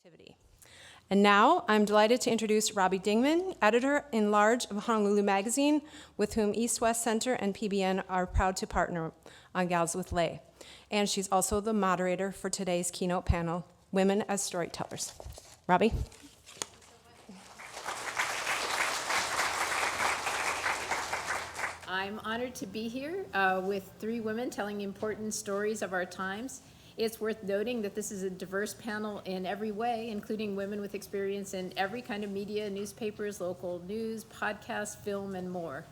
Activity. And now I'm delighted to introduce Robbie Dingman, editor-in-large of Honolulu Magazine, with whom East West Center and PBN are proud to partner on Gals with Lay. And she's also the moderator for today's keynote panel, Women as Storytellers. Robbie? I'm honored to be here with three women telling important stories of our times. It's worth noting that this is a diverse panel in every way, including women with experience in every kind of media, newspapers, local news, podcasts, film, and more.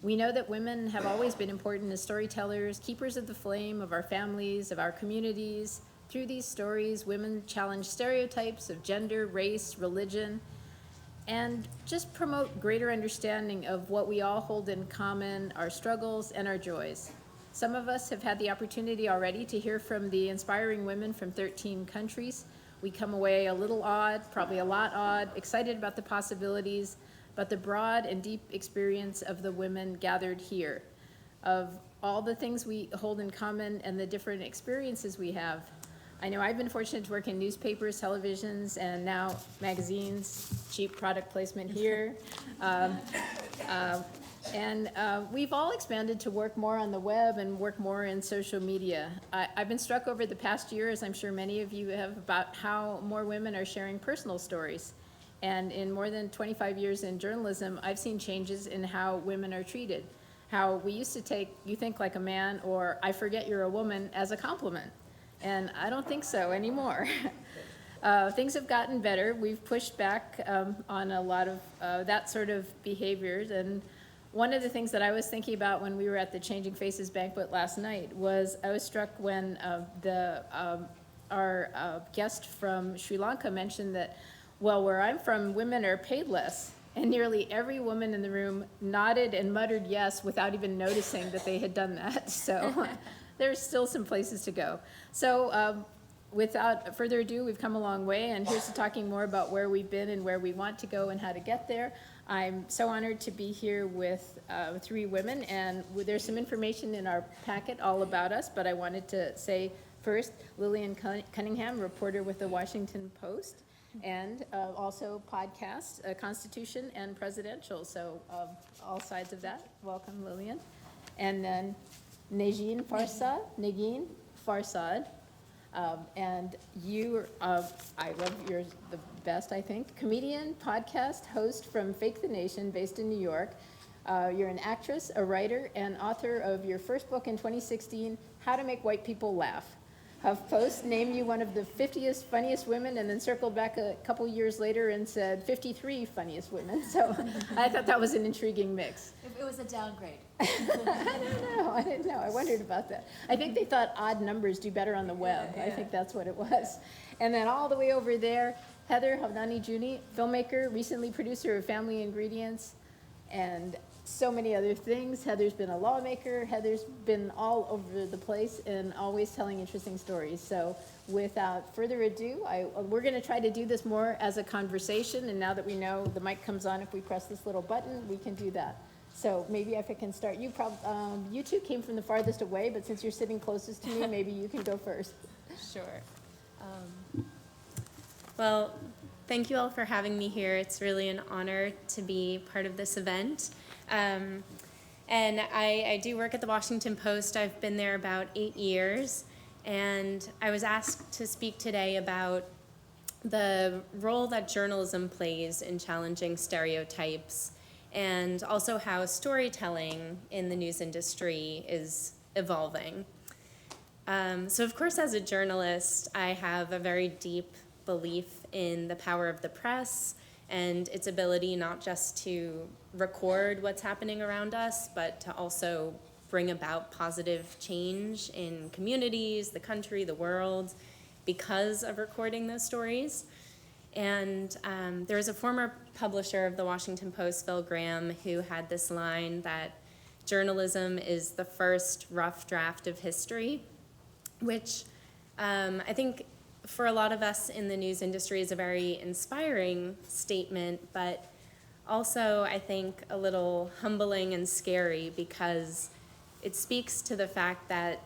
We know that women have always been important as storytellers, keepers of the flame of our families, of our communities. Through these stories, women challenge stereotypes of gender, race, religion, and just promote greater understanding of what we all hold in common, our struggles and our joys. Some of us have had the opportunity already to hear from the inspiring women from 13 countries. We come away a little awed, probably a lot awed, excited about the possibilities, but the broad and deep experience of the women gathered here, of all the things we hold in common and the different experiences we have. I know I've been fortunate to work in newspapers, televisions, and now magazines, cheap product placement here. And we've all expanded to work more on the web and work more in social media. I've been struck over the past year, as I'm sure many of you have, about how more women are sharing personal stories. And in more than 25 years in journalism, I've seen changes in how women are treated. How we used to take, "you think like a man," or "I forget you're a woman," as a compliment. And I don't think so anymore. Things have gotten better. We've pushed back on a lot of that sort of behaviors. And one of the things that I was thinking about when we were at the Changing Faces banquet last night was I was struck when our guest from Sri Lanka mentioned that, well, where I'm from, women are paid less. And nearly every woman in the room nodded and muttered yes without even noticing that they had done that. So there's still some places to go. So without further ado, we've come a long way, and here's to talking more about where we've been and where we want to go and how to get there. I'm so honored to be here with three women, and there's some information in our packet all about us, but I wanted to say first, Lillian Cunningham, reporter with the Washington Post, and also podcast, Constitution and Presidential, so all sides of that. Welcome, Lillian. And then Negin Farsad, and you, I love yours the best, I think. Comedian, podcast, host from Fake the Nation, based in New York. You're an actress, a writer, and author of your first book in 2016, How to Make White People Laugh. HuffPost named you one of the 50th funniest women, and then circled back a couple years later and said 53 funniest women. So I thought that was an intriguing mix. It was a downgrade. I didn't know. I wondered about that. I think they thought odd numbers do better on the web. Yeah. I think that's what it was. And then all the way over there, Heather Havnani Juni, filmmaker, recently producer of Family Ingredients, and so many other things. Heather's been a lawmaker. Heather's been all over the place and always telling interesting stories. So without further ado, we're going to try to do this more as a conversation. And now that we know the mic comes on, if we press this little button, we can do that. So maybe if I can start, you two came from the farthest away, but since you're sitting closest to me, maybe you can go first. Sure. Well, thank you all for having me here. It's really an honor to be part of this event. And I do work at the Washington Post. I've been there about 8 years, and I was asked to speak today about the role that journalism plays in challenging stereotypes, and also how storytelling in the news industry is evolving. So of course, as a journalist, I have a very deep belief in the power of the press and its ability not just to record what's happening around us, but to also bring about positive change in communities, the country, the world, because of recording those stories. And there was a former publisher of the Washington Post, Phil Graham, who had this line that journalism is the first rough draft of history, which I think for a lot of us in the news industry is a very inspiring statement, but also I think a little humbling and scary, because it speaks to the fact that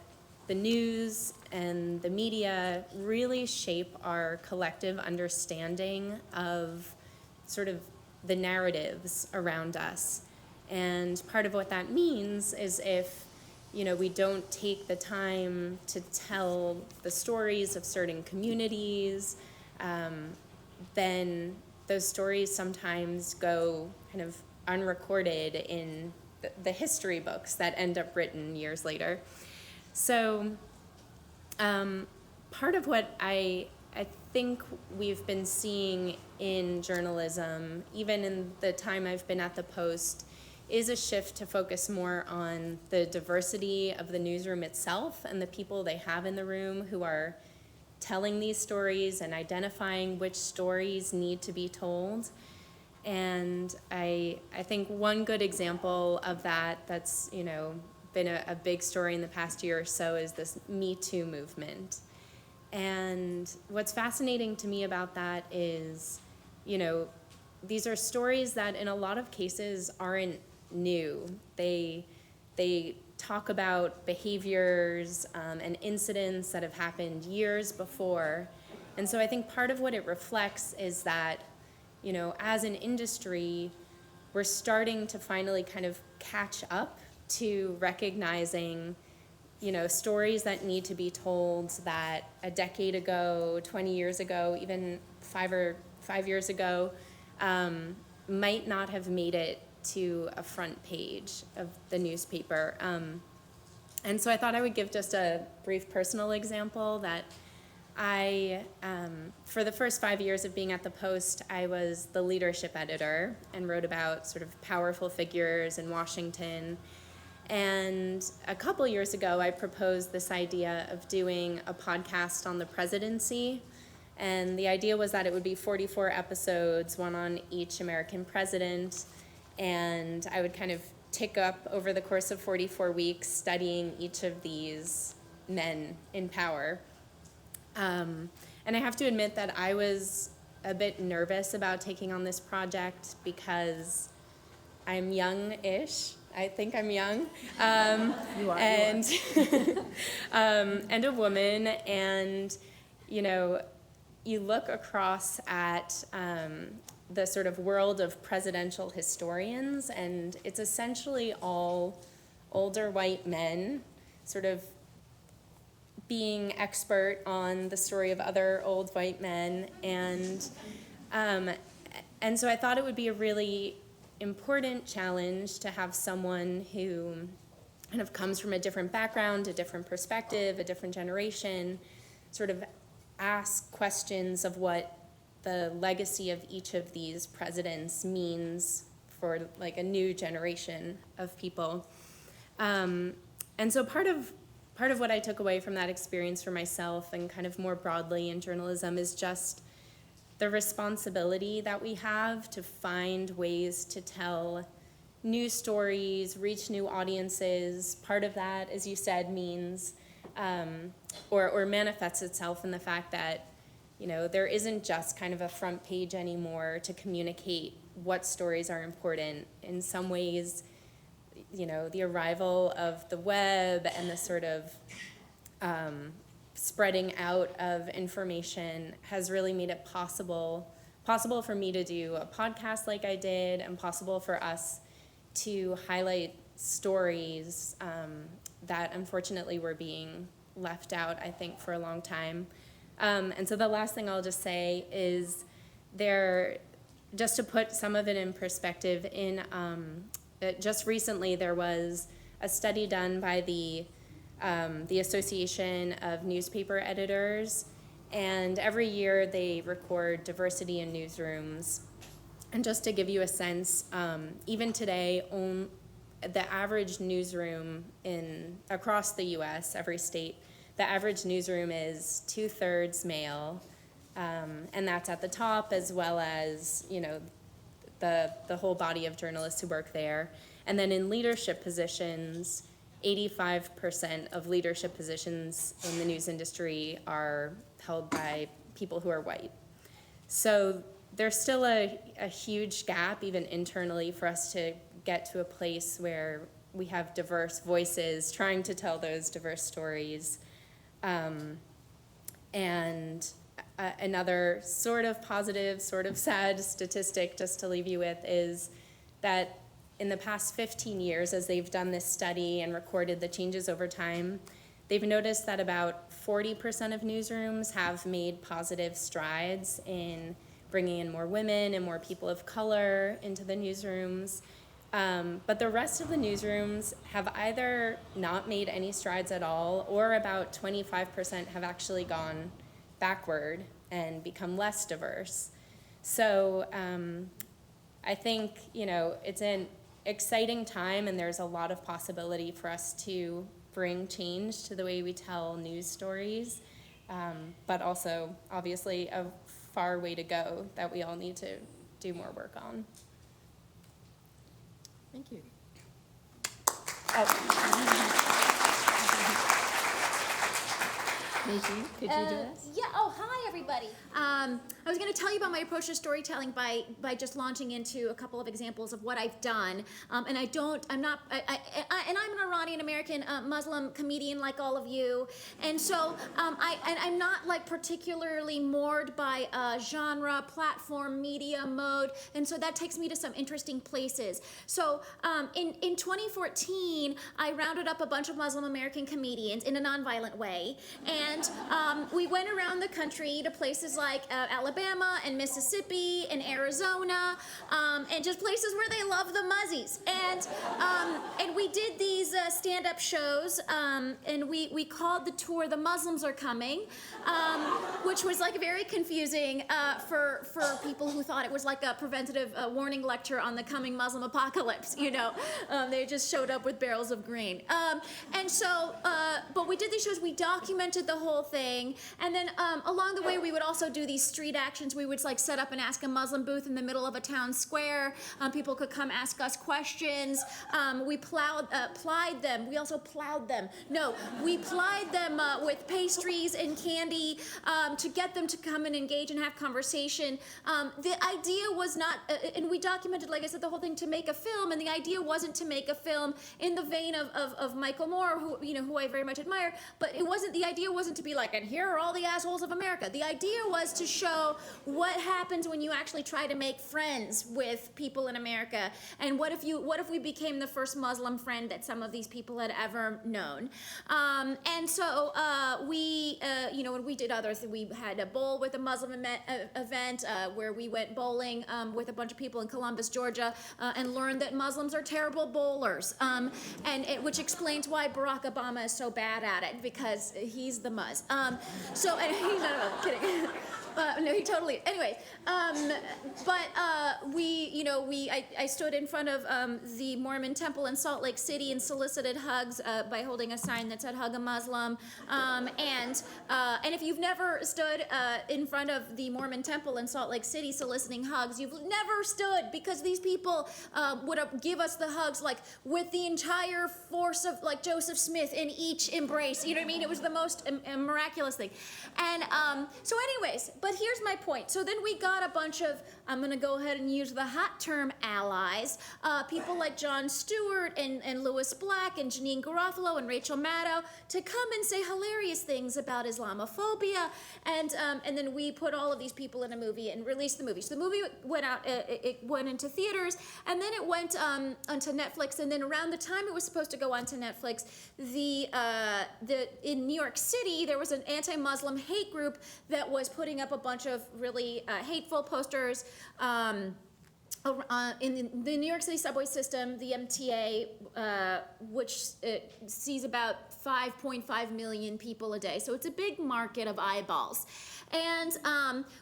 the news and the media really shape our collective understanding of sort of the narratives around us. And part of what that means is if, we don't take the time to tell the stories of certain communities, then those stories sometimes go kind of unrecorded in the history books that end up written years later. So part of what I think we've been seeing in journalism, even in the time I've been at the Post, is a shift to focus more on the diversity of the newsroom itself and the people they have in the room who are telling these stories and identifying which stories need to be told. And I think one good example of that's been a big story in the past year or so is this Me Too movement. And what's fascinating to me about that is, these are stories that in a lot of cases aren't new. They talk about behaviors and incidents that have happened years before. And so I think part of what it reflects is that, as an industry, we're starting to finally kind of catch up to recognizing, stories that need to be told that a decade ago, 20 years ago, even 5 years ago, might not have made it to a front page of the newspaper. And so I thought I would give just a brief personal example that I, for the first 5 years of being at the Post, I was the leadership editor and wrote about sort of powerful figures in Washington. And a couple years ago, I proposed this idea of doing a podcast on the presidency. And the idea was that it would be 44 episodes, one on each American president. And I would kind of tick up over the course of 44 weeks studying each of these men in power. And I have to admit that I was a bit nervous about taking on this project because I'm young-ish. I think I'm young. You are. And a woman. And, you look across at the sort of world of presidential historians, and it's essentially all older white men sort of being expert on the story of other old white men. And so I thought it would be a really important challenge to have someone who kind of comes from a different background, a different perspective, a different generation, sort of ask questions of what the legacy of each of these presidents means for like a new generation of people. And so part of what I took away from that experience for myself and kind of more broadly in journalism is just the responsibility that we have to find ways to tell new stories, reach new audiences. Part of that, as you said, means or manifests itself in the fact that there isn't just kind of a front page anymore to communicate what stories are important. In some ways, the arrival of the web and the sort of spreading out of information has really made it possible for me to do a podcast like I did, and possible for us to highlight stories that unfortunately were being left out, I think, for a long time. And so the last thing I'll just say is just to put some of it in perspective, just recently there was a study done by the Association of Newspaper Editors, and every year they record diversity in newsrooms. And just to give you a sense, even today, the average newsroom across the U.S., every state, the average newsroom is 2/3 male, and that's at the top, as well as the whole body of journalists who work there. And then in leadership positions, 85% of leadership positions in the news industry are held by people who are white. So there's still a huge gap, even internally, for us to get to a place where we have diverse voices trying to tell those diverse stories. And another sort of positive, sort of sad statistic just to leave you with is that in the past 15 years, as they've done this study and recorded the changes over time, they've noticed that about 40% of newsrooms have made positive strides in bringing in more women and more people of color into the newsrooms. But the rest of the newsrooms have either not made any strides at all, or about 25% have actually gone backward and become less diverse. So I think, it's an exciting time, and there's a lot of possibility for us to bring change to the way we tell news stories, but also obviously a far way to go that we all need to do more work on. Thank you. Meiji, could you do this? Yeah. Oh, hi, everybody. I was going to tell you about my approach to storytelling by just launching into a couple of examples of what I've done. And I'm not, and I'm an Iranian American Muslim comedian like all of you, and so I'm not like particularly moored by genre, platform, media, mode, and so that takes me to some interesting places. So in 2014, I rounded up a bunch of Muslim American comedians in a nonviolent way, and we went around the country to places like Alabama and Mississippi and Arizona, and just places where they love the Muzzies. And we did these stand-up shows, and we called the tour "The Muslims Are Coming," which was like very confusing for people who thought it was like a preventative warning lecture on the coming Muslim apocalypse. They just showed up with barrels of grain. And so, but we did these shows. We documented the whole thing, and then along the way we would also do these street actions. We would like set up and ask a Muslim booth in the middle of a town square. People could come ask us questions. We plied them. We also plowed them. No, we plied them with pastries and candy to get them to come and engage and have conversation. The idea was not, and we documented, like I said, the whole thing to make a film, and the idea wasn't to make a film in the vein of Michael Moore, who I very much admire, but the idea wasn't to be like, and here are all the assholes of America. The idea was to show what happens when you actually try to make friends with people in America, and what if we became the first Muslim friend that some of these people had ever known. And so when we did others, we had a bowl with a Muslim event where we went bowling with a bunch of people in Columbus, Georgia, and learned that Muslims are terrible bowlers, which explains why Barack Obama is so bad at it, because he's the Muzz. And he's not kidding. No, he totally. Anyway, I stood in front of the Mormon temple in Salt Lake City and solicited hugs by holding a sign that said "Hug a Muslim." And if you've never stood in front of the Mormon temple in Salt Lake City soliciting hugs, you've never stood, because these people would give us the hugs like with the entire force of like Joseph Smith in each embrace. You know what I mean? It was the most miraculous thing. And so, anyways. But here's my point. So then we got a bunch of, I'm going to go ahead and use the hot term, allies, people like Jon Stewart and Louis Black and Janine Garofalo and Rachel Maddow to come and say hilarious things about Islamophobia. And then we put all of these people in a movie and released the movie. So the movie went out, it went into theaters, and then it went onto Netflix. And then around the time it was supposed to go onto Netflix, in New York City, there was an anti-Muslim hate group that was putting up a bunch of really hateful posters in the New York City subway system, the MTA, which sees about 5.5 million people a day. So it's a big market of eyeballs. And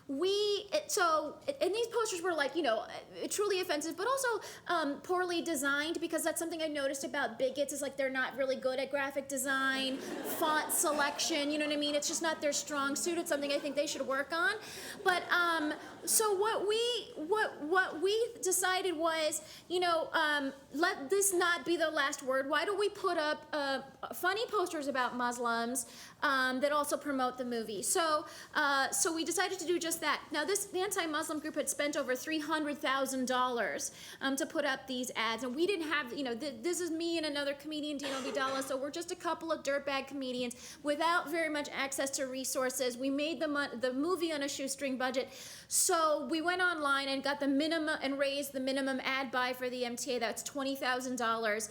these posters were like, truly offensive, but also poorly designed, because that's something I noticed about bigots is like they're not really good at graphic design, font selection, you know what I mean? It's just not their strong suit. It's something I think they should work on. But so what we decided was, let this not be the last word. Why don't we put up funny posters about Muslims that also promote the movie? So we decided to do just that. Now, the anti-Muslim group had spent over $300,000 to put up these ads, and we didn't have, this is me and another comedian, Dino Vidala, so we're just a couple of dirtbag comedians without very much access to resources. We made the movie on a shoestring budget, so we went online and got the minimum and raised the minimum ad buy for the MTA. That's $20,000,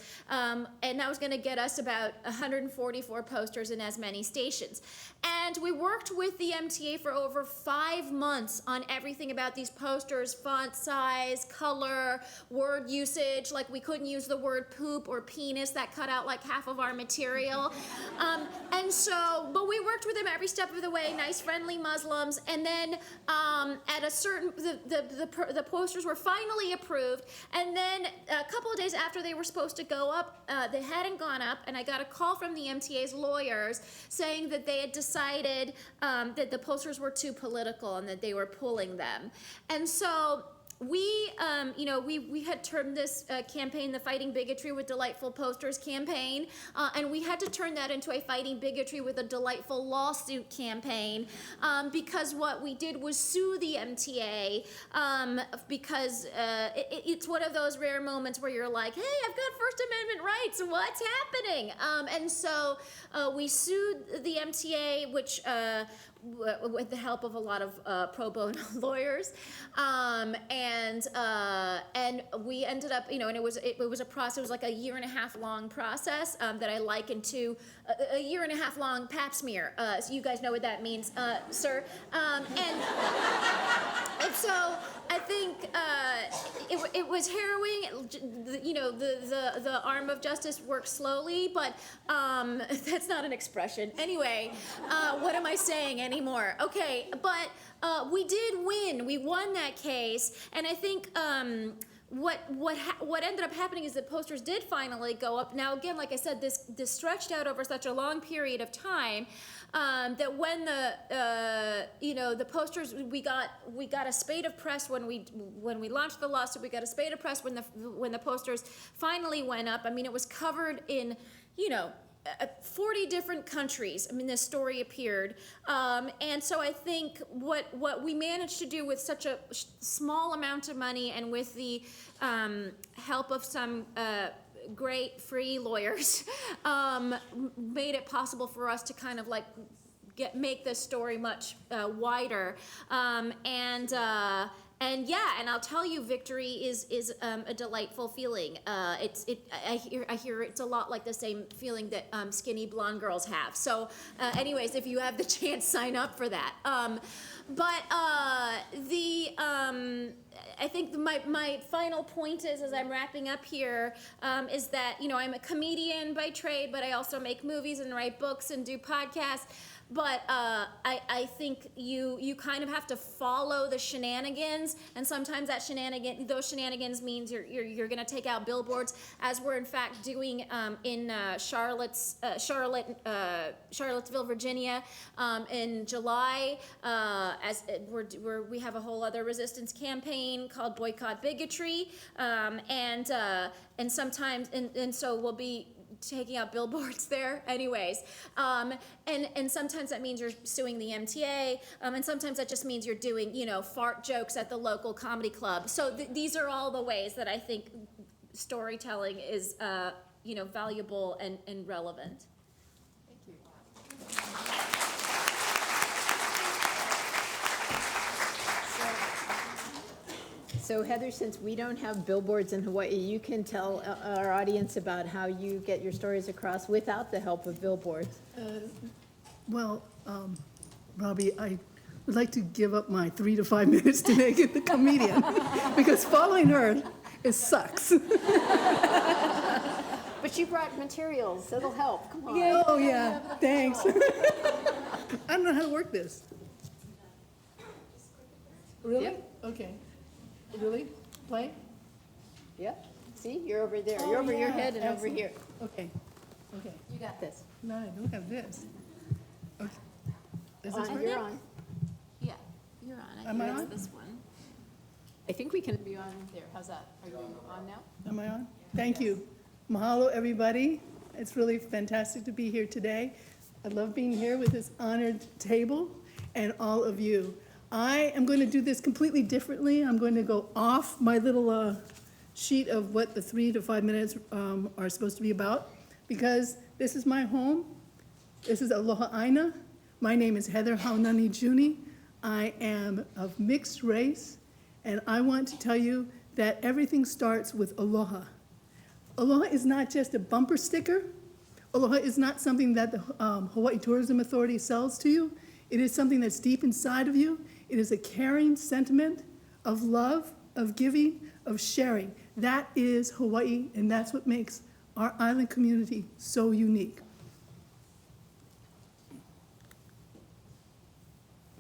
and that was going to get us about 144 posters in as many stations. And we worked with the MTA for over 5 months on everything about these posters: font size, color, word usage. Like, we couldn't use the word poop or penis. That cut out like half of our material. But we worked with them every step of the way. Nice, friendly Muslims. And then at a certain, the posters were finally approved. And then a couple of days after they were supposed to go up, they hadn't gone up. And I got a call from the MTA's lawyers saying that they had decided that the posters were too political and that they were pulling them. And so we had termed this campaign the Fighting Bigotry with Delightful Posters campaign, and we had to turn that into a Fighting Bigotry with a Delightful Lawsuit campaign, because what we did was sue the MTA, because it's one of those rare moments where you're like, hey, I've got First Amendment rights, what's happening? And so we sued the MTA, which with the help of a lot of pro bono lawyers, and we ended up, and it was a process. It was like a 1.5 year long process that I likened to a 1.5 year long Pap smear. So you guys know what that means, sir. And so I think it was harrowing. The arm of justice works slowly, but that's not an expression. Anyway, what am I saying anymore? Okay, but we did win. We won that case, and I think what ended up happening is that posters did finally go up. Now, again, like I said, this stretched out over such a long period of time. That when the posters, we got a spate of press when we launched the lawsuit. We got a spate of press when the posters finally went up. I mean, it was covered in 40 different countries. I mean, this story appeared, and so I think what we managed to do with such a small amount of money and with the help of some great free lawyers, made it possible for us to kind of like make this story much wider, and I'll tell you, victory is a delightful feeling. I hear it's a lot like the same feeling that skinny blonde girls have. So, anyways, if you have the chance, sign up for that. I think my final point is, as I'm wrapping up here, is that I'm a comedian by trade, but I also make movies and write books and do podcasts. But I think you kind of have to follow the shenanigans, and sometimes those shenanigans means you're going to take out billboards, as we're in fact doing in Charlottesville, Virginia, in July. We have a whole other resistance campaign called Boycott Bigotry, and so we'll be taking out billboards there. Anyways, and sometimes that means you're suing the MTA, and sometimes that just means you're doing fart jokes at the local comedy club. So these are all the ways that I think storytelling is valuable and relevant. Thank you. So Heather, since we don't have billboards in Hawaii, you can tell our audience about how you get your stories across without the help of billboards. Robbie, I would like to give up my 3 to 5 minutes to make it the comedian, because following her, it sucks. But you brought materials, that'll help, come on. Yeah. Oh, yeah, thanks. I don't know how to work this. Really? Yep. Okay. Really? Play? Yep, see, you're over there, Oh, you're over your yeah, head and over excellent. here. Okay. You got this. No, I don't have this. Okay. Is this You're working? on. Yeah, you're on. Am I on? This one. I think we can be on there, how's that? Are you on now? Am I on? Thank you. Mahalo, everybody. It's really fantastic to be here today. I love being here with this honored table and all of you. I am going to do this completely differently. I'm going to go off my little sheet of what the 3 to 5 minutes are supposed to be about, because this is my home. This is Aloha Aina. My name is Heather Haunani Juni. I am of mixed race, and I want to tell you that everything starts with aloha. Aloha is not just a bumper sticker. Aloha is not something that the Hawaii Tourism Authority sells to you. It is something that's deep inside of you. It is a caring sentiment of love, of giving, of sharing. That is Hawaii, and that's what makes our island community so unique.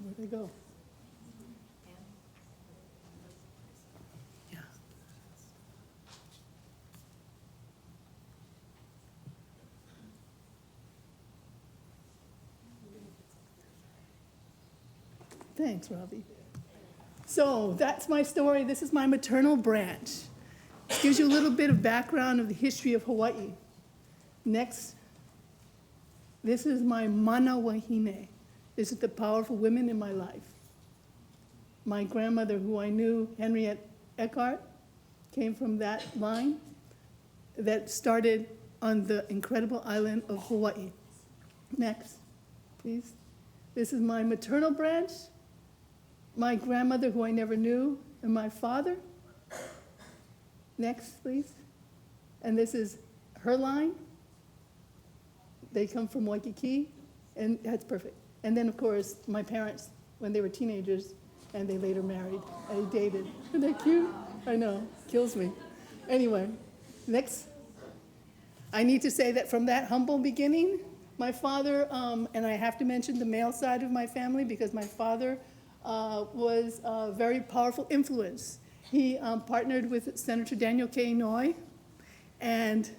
Where'd they go? Yeah. Thanks, Robbie. So that's my story. This is my maternal branch. It gives you a little bit of background of the history of Hawaii. Next, this is my mana wahine. This is the powerful women in my life. My grandmother, who I knew, Henriette Eckhart, came from that line that started on the incredible island of Hawaii. Next, please. This is my maternal branch. My grandmother, who I never knew, and my father. Next, please. And this is her line. They come from Waikiki, and that's perfect. And then, of course, my parents, when they were teenagers, and they later married, and they dated. Isn't that cute? I know, kills me. Anyway, next. I need to say that from that humble beginning, my father, and I have to mention the male side of my family, because my father was a very powerful influence. He partnered with Senator Daniel K. Inouye and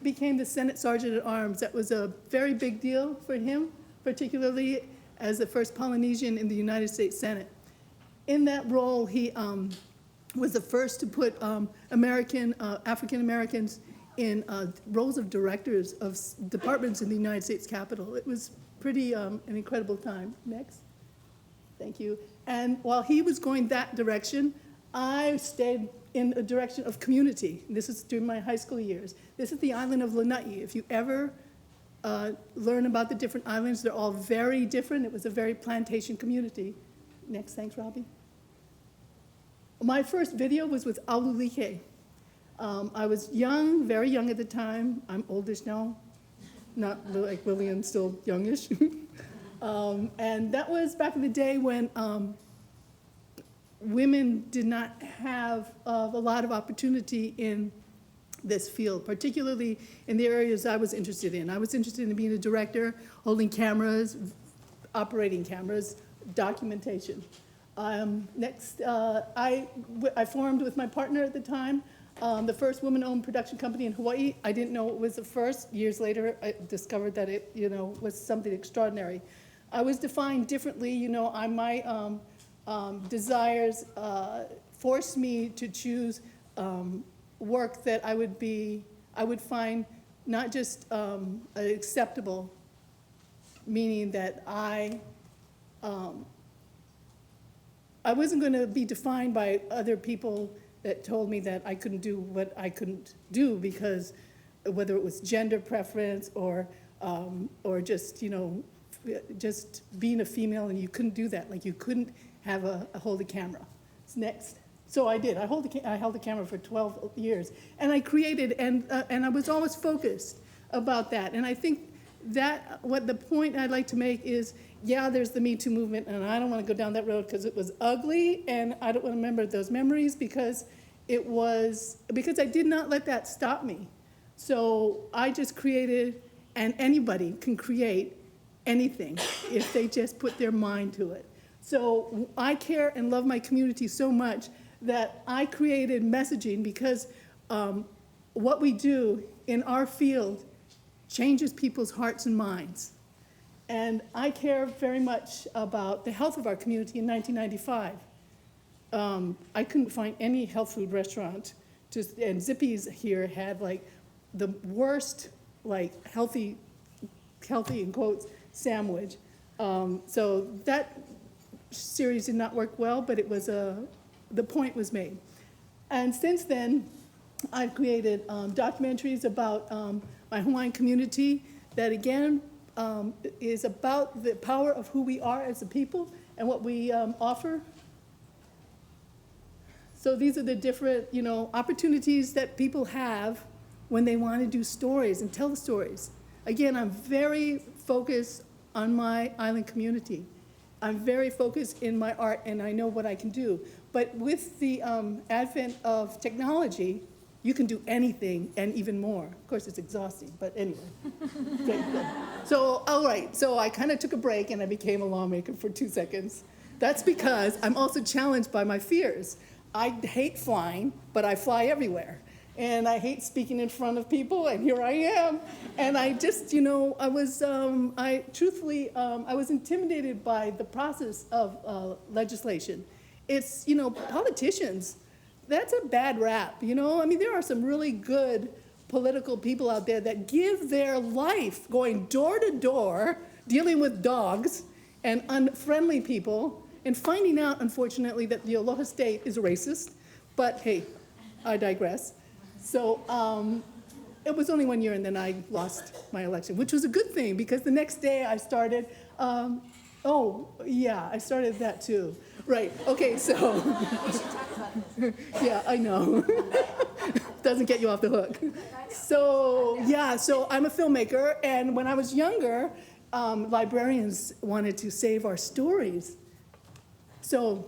became the Senate Sergeant at Arms. That was a very big deal for him, particularly as the first Polynesian in the United States Senate. In that role, he was the first to put African Americans in roles of directors of departments in the United States Capitol. It was pretty an incredible time. Next. Thank you. And while he was going that direction, I stayed in a direction of community. This is during my high school years. This is the island of Lanai. If you ever learn about the different islands, they're all very different. It was a very plantation community. Next, thanks, Robbie. My first video was with Aululike. I was young, very young at the time. I'm oldish now, not like William, still youngish. And that was back in the day when women did not have a lot of opportunity in this field, particularly in the areas I was interested in. I was interested in being a director, holding cameras, operating cameras, documentation. Next, I formed with my partner at the time the first woman-owned production company in Hawaii. I didn't know it was the first. Years later, I discovered that it, was something extraordinary. I was defined differently. My desires forced me to choose work that I would find not just acceptable, meaning that I wasn't going to be defined by other people that told me that I couldn't do what I couldn't do because whether it was gender preference or just, just being a female and you couldn't do that. Like you couldn't hold a camera. Next. So I did. I held the camera for 12 years. And I created, and I was always focused about that. And I think that what the point I'd like to make is, yeah, there's the Me Too movement, and I don't want to go down that road because it was ugly, and I don't want to remember those memories because I did not let that stop me. So I just created, and anybody can create anything if they just put their mind to it. So I care and love my community so much that I created messaging because what we do in our field changes people's hearts and minds. And I care very much about the health of our community in 1995. I couldn't find any health food restaurant and Zippy's here had like the worst, like healthy in quotes, sandwich. So that series did not work well, but it was the point was made. And since then, I've created documentaries about my Hawaiian community that again is about the power of who we are as a people and what we offer. So these are the different, opportunities that people have when they want to do stories and tell the stories. Again, I'm very focused on my island community. I'm very focused in my art, and I know what I can do. But with the advent of technology, you can do anything and even more. Of course, it's exhausting, but anyway. Great. So, all right, so I kind of took a break and I became a lawmaker for 2 seconds. That's because I'm also challenged by my fears. I hate flying, but I fly everywhere. And I hate speaking in front of people, and here I am. And I just, I was intimidated by the process of legislation. It's, politicians, that's a bad rap, there are some really good political people out there that give their life going door to door, dealing with dogs and unfriendly people, and finding out, unfortunately, that the Aloha State is racist. But hey, I digress. So it was only 1 year, and then I lost my election, which was a good thing, because the next day I started, I started that too. Right, okay, so. Yeah, I know. Doesn't get you off the hook. So I'm a filmmaker, and when I was younger, librarians wanted to save our stories. So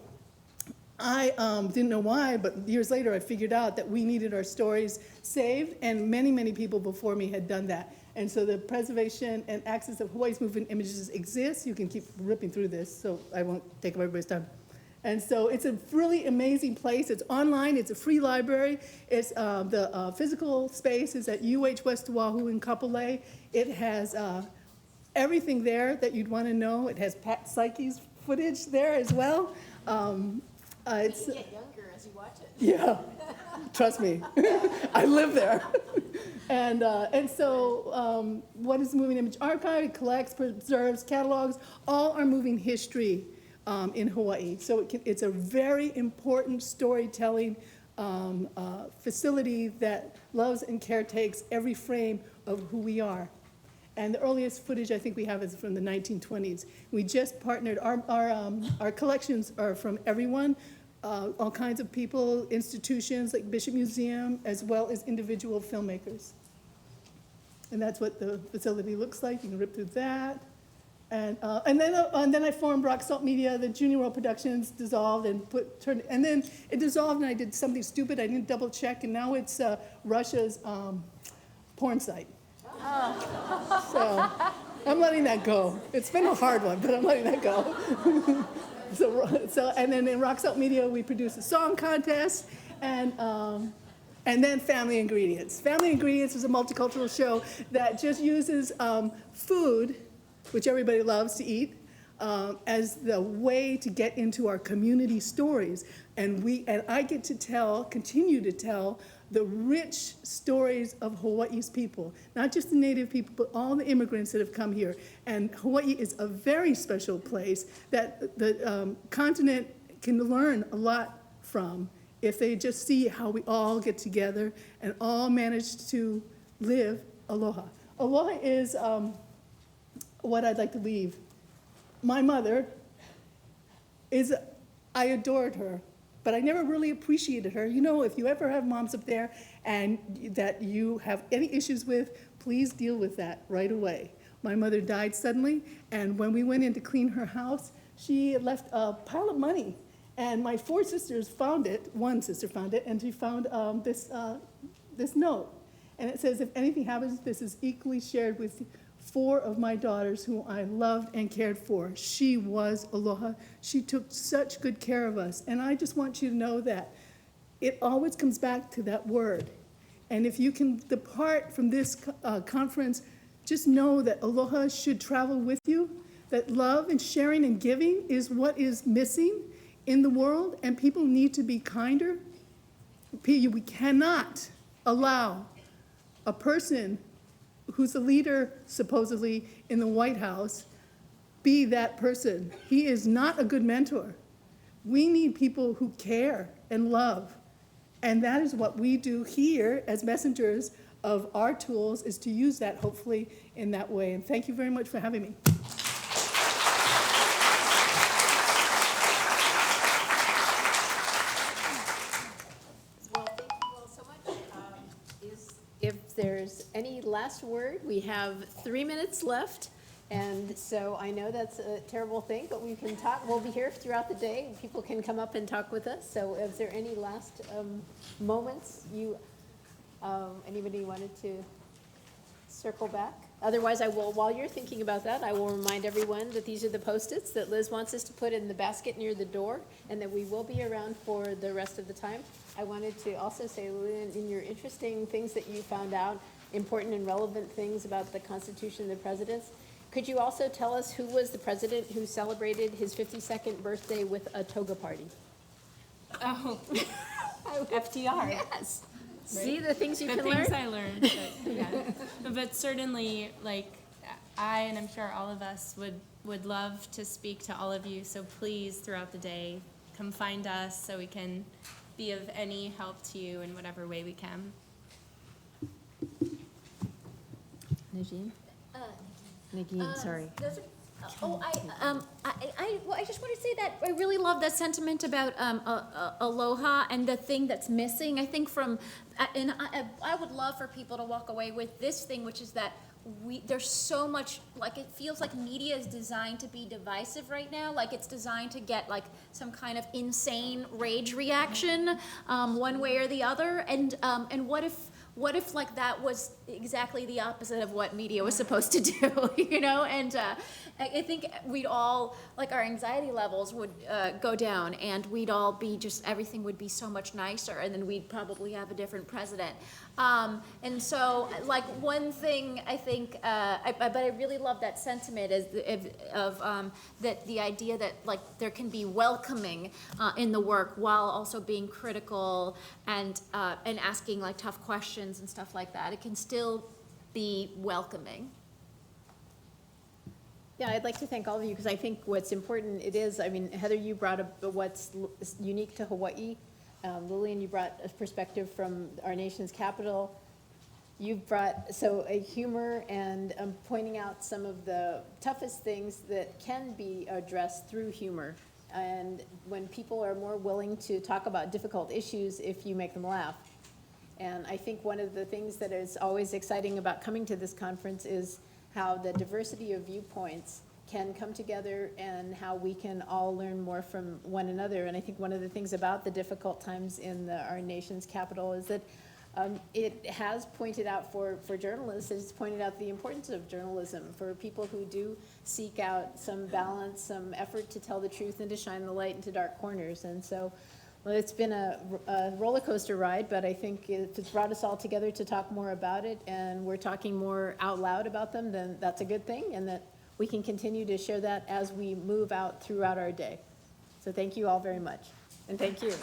I didn't know why, but years later I figured out that we needed our stories saved, and many, many people before me had done that. And so the preservation and access of Hawaii's moving images exists. You can keep ripping through this, so I won't take up everybody's time. And so it's a really amazing place. It's online. It's a free library. It's the physical space is at UH West Oahu in Kapolei. It has everything there that you'd want to know. It has Pat Psyche's footage there as well. It's, You get younger as you watch it. yeah, trust me. I live there. And so what is the Moving Image Archive? It collects, preserves, catalogs, all our moving history in Hawaii. So it's a very important storytelling facility that loves and caretakes every frame of who we are. And the earliest footage I think we have is from the 1920s. We just partnered, our collections are from everyone, all kinds of people, institutions like Bishop Museum, as well as individual filmmakers. And that's what the facility looks like. You can rip through that. And then I formed Rock Salt Media. The Junior World Productions dissolved and and then it dissolved, and I did something stupid. I didn't double check, and now it's Russia's porn site. Oh. So I'm letting that go. It's been a hard one, but I'm letting that go. So and then in Rock Salt Media, we produce a song contest, and then Family Ingredients. Family Ingredients is a multicultural show that just uses food, which everybody loves to eat, as the way to get into our community stories. And I get to continue to tell the rich stories of Hawaii's people, not just the native people, but all the immigrants that have come here. And Hawaii is a very special place that the continent can learn a lot from if they just see how we all get together and all manage to live aloha. Aloha is what I'd like to leave. My mother I adored her, but I never really appreciated her. If you ever have moms up there and that you have any issues with, please deal with that right away. My mother died suddenly, and when we went in to clean her house, she had left a pile of money. And my 4 sisters found it, one sister found it, and she found this note. And it says, if anything happens, this is equally shared with 4 of my daughters who I loved and cared for. She was aloha. She took such good care of us. And I just want you to know that it always comes back to that word. And if you can depart from this conference, just know that aloha should travel with you, that love and sharing and giving is what is missing in the world, and people need to be kinder. we cannot allow a person who's a leader supposedly in the White House be that person. He is not a good mentor. We need people who care and love. And that is what we do here as messengers of our tools, is to use that hopefully in that way. And thank you very much for having me. Well, thank you all so much. If there's any last word, we have 3 minutes left. And so I know that's a terrible thing, but we can talk. We'll be here throughout the day. People can come up and talk with us. So is there any last moments anybody wanted to circle back? Otherwise, I will, while you're thinking about that, I will remind everyone that these are the Post-its that Liz wants us to put in the basket near the door, and that we will be around for the rest of the time. I wanted to also say, Lillian, in your interesting things that you found out, important and relevant things about the Constitution and the presidents, could you also tell us who was the president who celebrated his 52nd birthday with a toga party? Oh, FDR. Yes. See the things you The can things learn? I learned, but, yeah. But certainly, like, I, and I'm sure all of us would love to speak to all of you, so please, throughout the day, come find us so we can be of any help to you in whatever way we can. Najim? Uh, Nagin, sorry. those are- Oh, I just want to say that I really love that sentiment about aloha and the thing that's missing. I think and I would love for people to walk away with this thing, which is that there's so much, like, it feels like media is designed to be divisive right now. Like, it's designed to get like some kind of insane rage reaction, one way or the other. And what if like that was exactly the opposite of what media was supposed to do, you know? And I think we'd all, like, our anxiety levels would go down, and we'd all be everything would be so much nicer, and then we'd probably have a different president. And so, like, one thing I think, but I really love that sentiment that the idea that, like, there can be welcoming in the work while also being critical and asking, like, tough questions and stuff like that. It can still be welcoming. Yeah, I'd like to thank all of you, because I think what's important, Heather, you brought up what's unique to Hawaii. Lillian, you brought a perspective from our nation's capital. You've brought a humor and pointing out some of the toughest things that can be addressed through humor. And when people are more willing to talk about difficult issues if you make them laugh. And I think one of the things that is always exciting about coming to this conference is how the diversity of viewpoints can come together and how we can all learn more from one another. And I think one of the things about the difficult times in our nation's capital is that it has pointed out for journalists, it's pointed out the importance of journalism for people who do seek out some balance, some effort to tell the truth and to shine the light into dark corners. And so, well, it's been a roller coaster ride, but I think it's brought us all together to talk more about it, and we're talking more out loud about them, then that's a good thing, and that we can continue to share that as we move out throughout our day. So thank you all very much, and thank you.